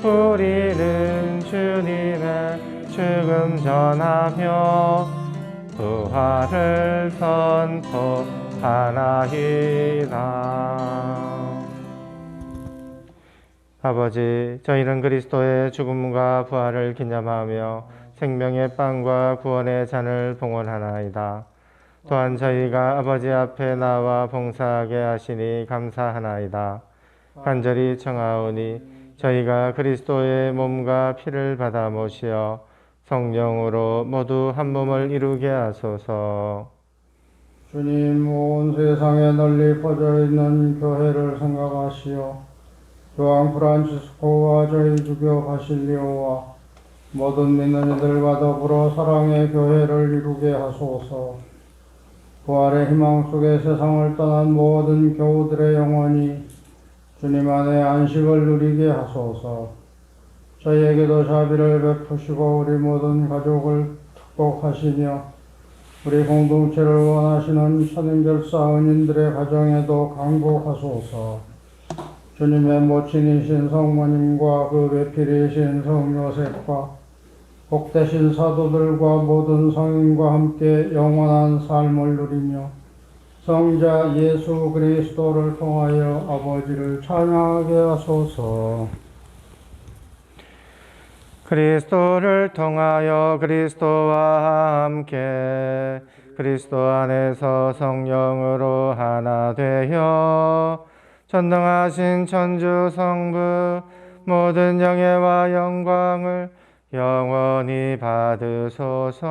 우리는 주님의 죽음 전하며 부활을 선포하나이다. 아버지, 저희는 그리스도의 죽음과 부활을 기념하며 생명의 빵과 구원의 잔을 봉헌하나이다. 또한 저희가 아버지 앞에 나와 봉사하게 하시니 감사하나이다. 간절히 청하오니 저희가 그리스도의 몸과 피를 받아 모시어 성령으로 모두 한 몸을 이루게 하소서. 주님, 온 세상에 널리 퍼져 있는 교회를 생각하시어 교황 프란치스코와 저희 주교 바실리오와 모든 믿는 이들과 더불어 사랑의 교회를 이루게 하소서. 부활의 희망 속에 세상을 떠난 모든 교우들의 영혼이 주님 안에 안식을 누리게 하소서. 저희에게도 자비를 베푸시고 우리 모든 가족을 축복하시며 우리 공동체를 원하시는 천인결사 은인들의 가정에도 강복하소서. 주님의 모친이신 성모님과 그 배필이신 성요셉과 복되신 사도들과 모든 성인과 함께 영원한 삶을 누리며 성자 예수 그리스도를 통하여 아버지를 찬양하게 하소서. 그리스도를 통하여 그리스도와 함께 그리스도 안에서 성령으로 하나 되어 전능하신 천주 성부 모든 영예와 영광을 영원히 받으소서.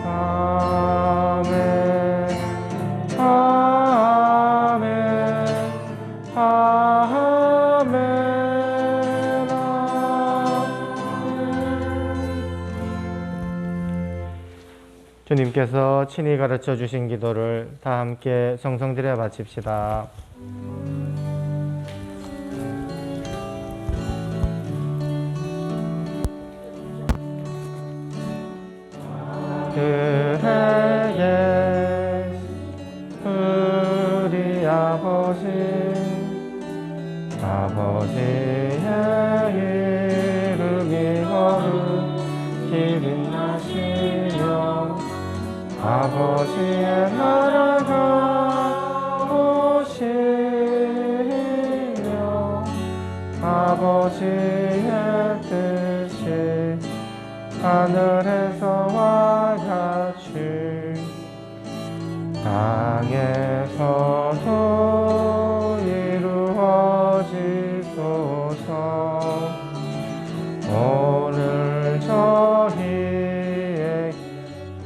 아멘. 아멘. 아멘. 주님께서 친히 가르쳐 주신 기도를 다 함께 정성들여 바칩시다. 그에게 우리 아버지의 이름이 거룩히 빛나시며 아버지의 나라가 오시며 아버지의 뜻이 하늘에서와 같이 땅에서도 이루어지소서. 오늘 저희에게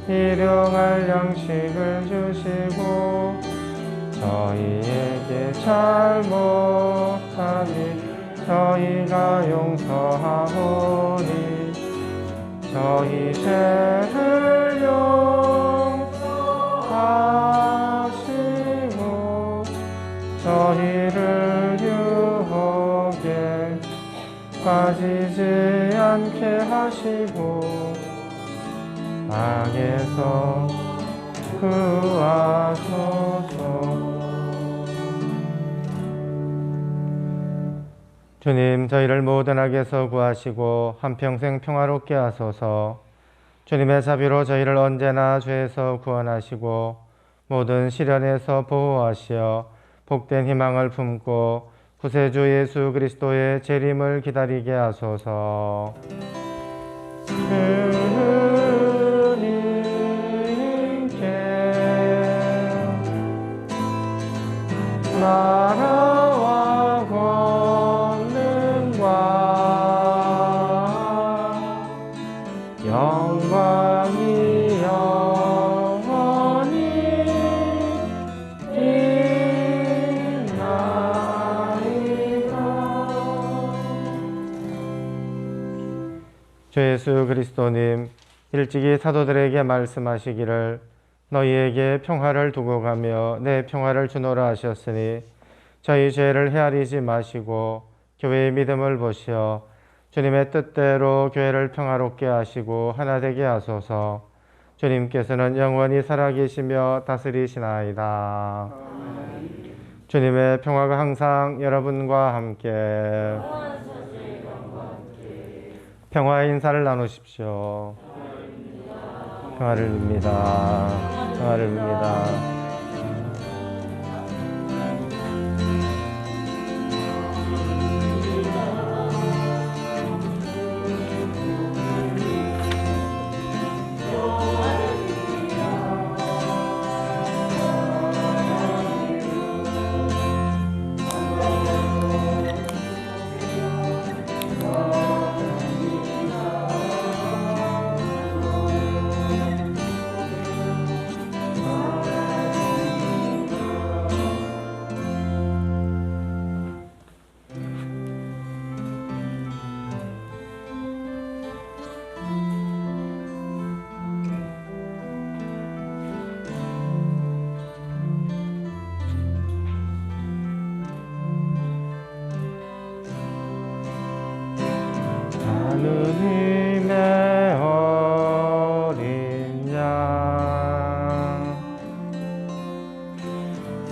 일용할 양식을 주시고 저희에게 잘못하니 저희가 용서하오니 저희 죄를 용서하시고 저희를 유혹에 빠지지 않게 하시고 악에서 구하소서. 주님, 저희를 모든 악에서 구하시고 한평생 평화롭게 하소서. 주님의 자비로 저희를 언제나 죄에서 구원하시고 모든 시련에서 보호하시어 복된 희망을 품고 구세주 예수 그리스도의 재림을 기다리게 하소서. 주님께 나라와 영광이 영원히 있나이다. 주 예수 그리스도님, 일찍이 사도들에게 말씀하시기를 너희에게 평화를 두고 가며 내 평화를 주노라 하셨으니 저희 죄를 헤아리지 마시고 교회의 믿음을 보시어 주님의 뜻대로 교회를 평화롭게 하시고 하나 되게 하소서. 주님께서는 영원히 살아계시며 다스리시나이다. 주님의 평화가 항상 여러분과 함께 평화의 인사를 나누십시오. 평화를 빕니다. 평화를 빕니다.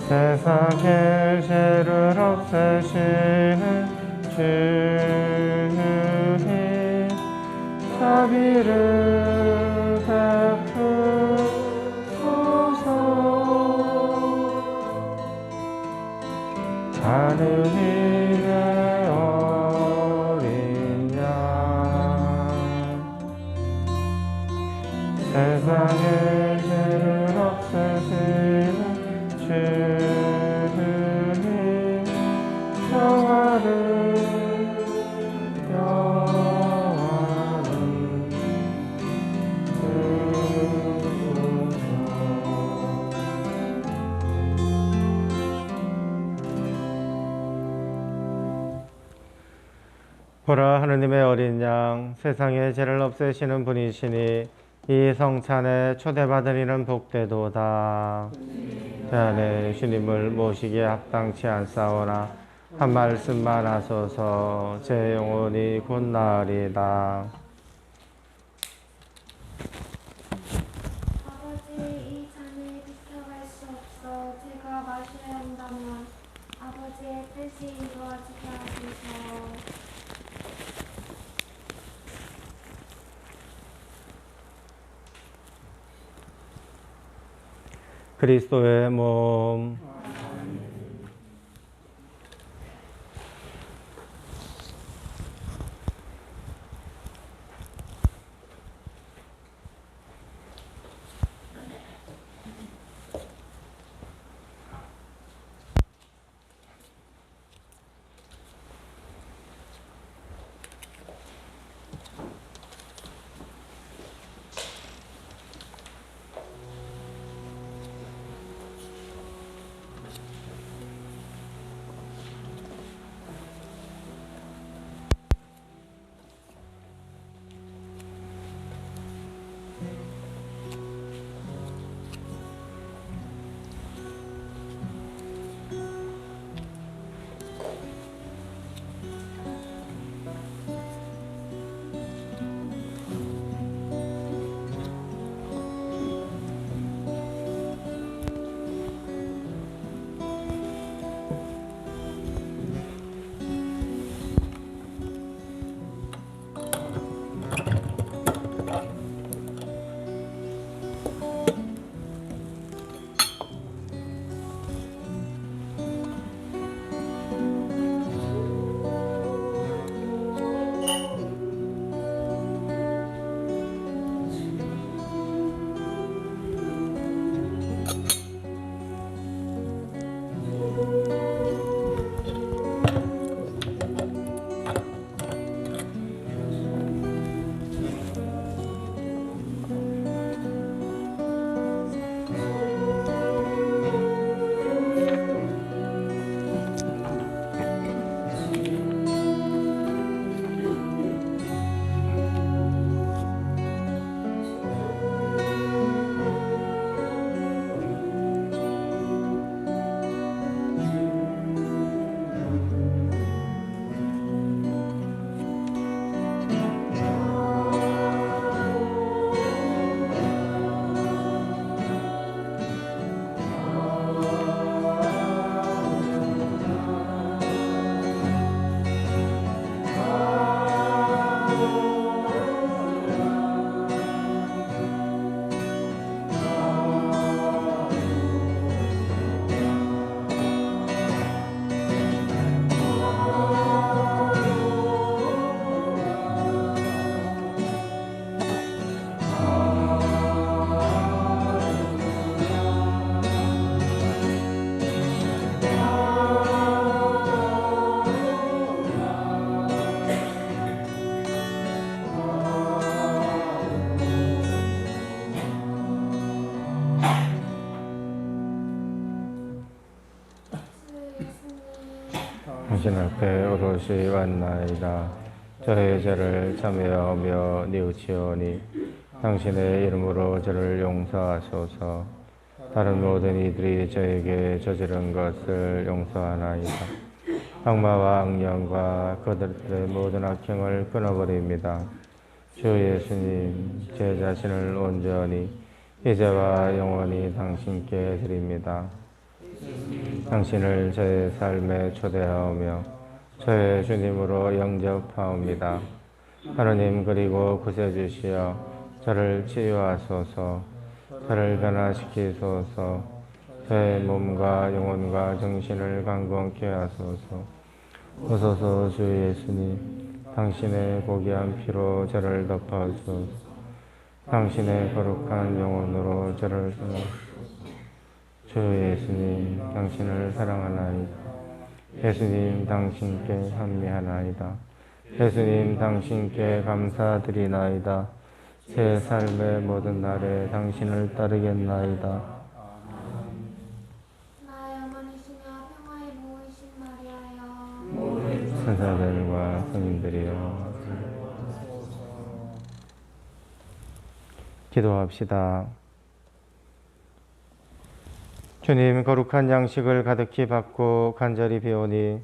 세상의 죄를 없애시는 주님 자비를 베푸소서. 하느님의 어린 양 세상의 죄를 없애시는 주님 평화를 보라, 하느님의 어린 양 세상의 죄를 없애시는 분이시니 이 성찬에 초대받은 이는 복되도다. 제 안에 주님을 모시기에 합당치 않사오나 한 말씀만 하소서. 제 영혼이 곧 나으리다. 아버지, 이 잔을 비켜갈 수 없어 제가 마셔야 한다면 아버지의 뜻이 이루어지게 하소서. 그리스도의 몸. 당신 앞에 오롯이 왔나이다. 저의 죄를 참여하며 뉘우치오니 당신의 이름으로 저를 용서하소서. 다른 모든 이들이 저에게 저지른 것을 용서하나이다. 악마와 악령과 그들의 모든 악행을 끊어버립니다. 주 예수님, 제 자신을 온전히 이제와 영원히 당신께 드립니다. 당신을 저의 삶에 초대하오며 저의 주님으로 영접하옵니다. 하느님 그리고 구세주시여 저를 치유하소서. 저를 변화시키소서. 저의 몸과 영혼과 정신을 강건케 하소서. 오소서 주 예수님, 당신의 고귀한 피로 저를 덮어주소서. 당신의 거룩한 영혼으로 저를 사랑하소서. 주 예수님, 당신을 사랑하나이다. 예수님, 당신께 합리하나이다. 예수님, 당신께 감사드리나이다. 제 삶의 모든 날에 당신을 따르겠나이다. 나의 어머니시며 평화의 모이신 마리아여, 천사들과 성인들이여 기도합시다. 주님, 거룩한 양식을 가득히 받고 간절히 배우니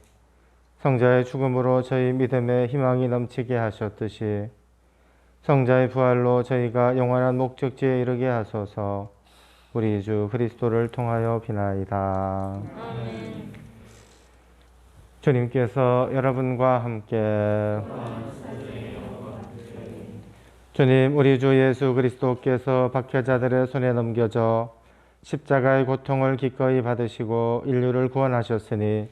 성자의 죽음으로 저희 믿음의 희망이 넘치게 하셨듯이 성자의 부활로 저희가 영원한 목적지에 이르게 하소서. 우리 주 그리스도를 통하여 비나이다. 주님께서 여러분과 함께 주님, 우리 주 예수 그리스도께서 박해자들의 손에 넘겨져 십자가의 고통을 기꺼이 받으시고 인류를 구원하셨으니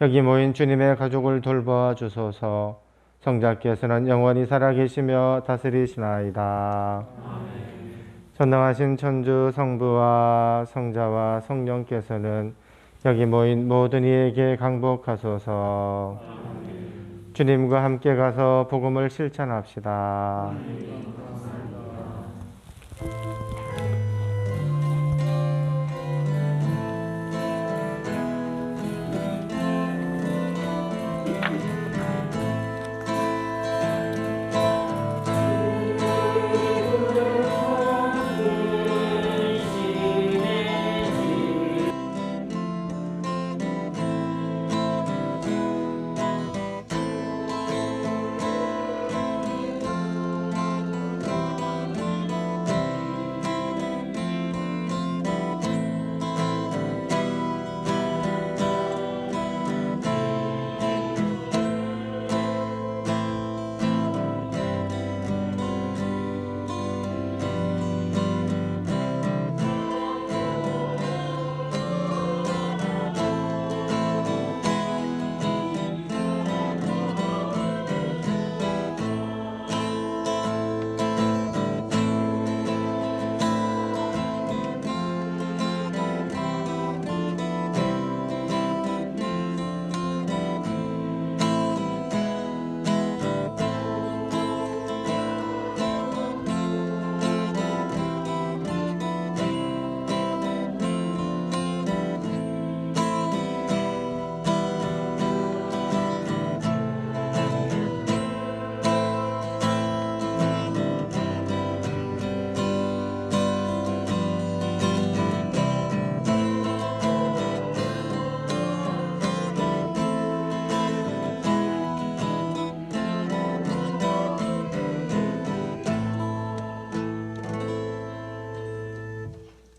여기 모인 주님의 가족을 돌보아 주소서. 성자께서는 영원히 살아계시며 다스리시나이다. 전능하신 천주 성부와 성자와 성령께서는 여기 모인 모든 이에게 강복하소서. 주님과 함께 가서 복음을 실천합시다.